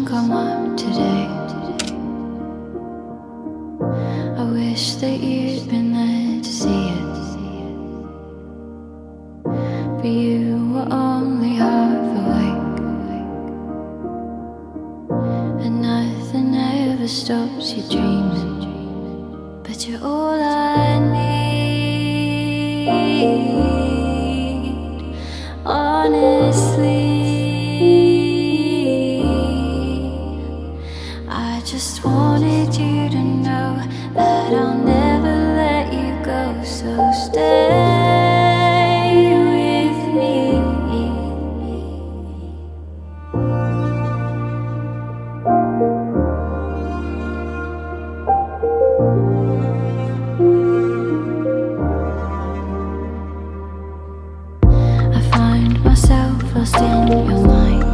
come up today. I wish that you'd been there to see it, but you were only half awake, and nothing ever stops you dreaming, but you're all I need, honestly. I just wanted you to know that I'll never let you go, so stay with me. I find myself lost in your mind.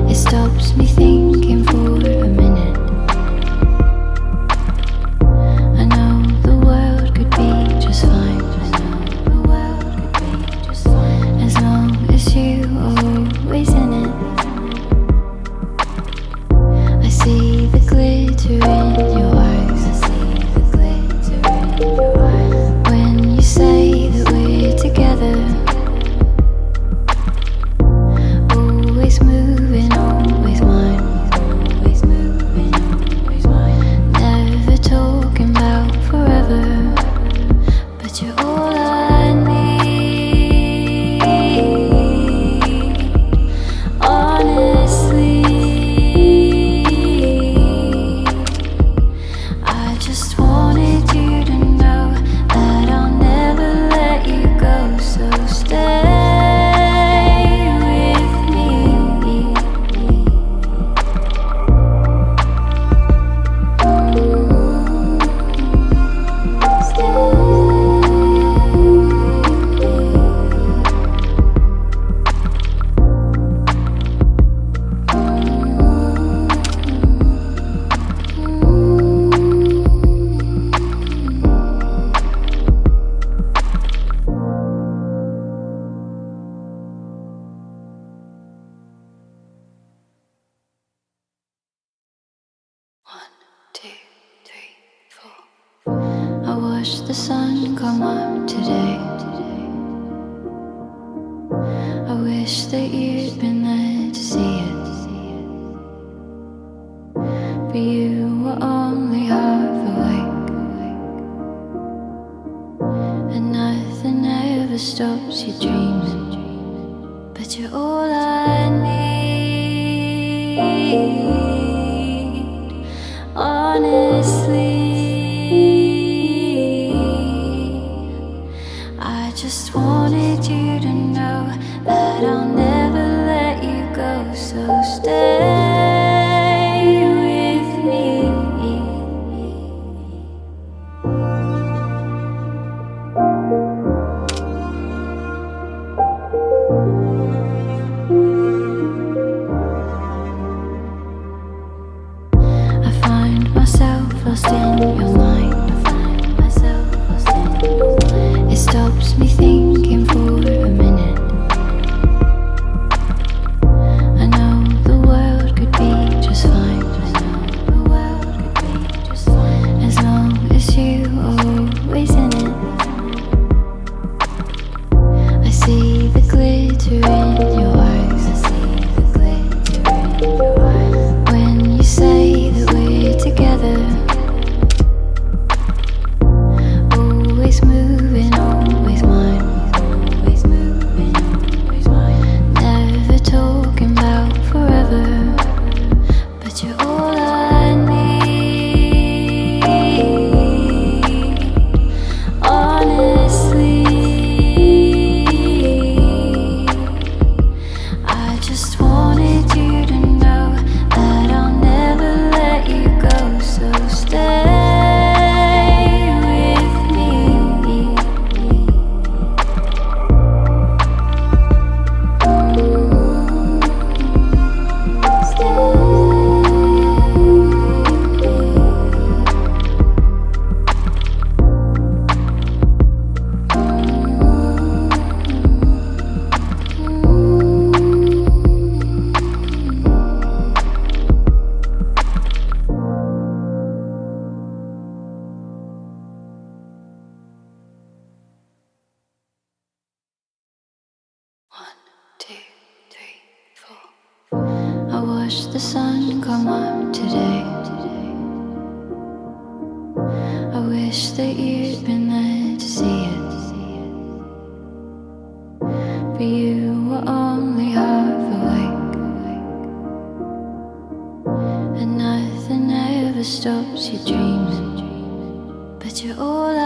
It stops me thinking for a minute. I know the world could be just fine. As long as you are always in it. I see the glitter in your eyes. When you say that we're together, always moving, always mine. Never talking about forever, but you're all I need, honestly. I just wanted you to know that I'll never let you go, so stay. I watched the sun come up today. I wish that you'd been there to see it, but you were only half awake, and nothing ever stops you dreaming, but you're all I need, honestly. I just wanted you to know that I'll never let you go, so stay with me. I find myself lost in your mind. It stops me thinking for a minute. I know the world could be just fine. As long as you are always in it. I see the glitter in your eyes. When you say that we're together, always moving, always mine. Never talking about forever, but you're all I need, honestly. the sun come up today. I wish that you'd been there to see it, but you were only half awake, and nothing ever stops you dreaming, but you're all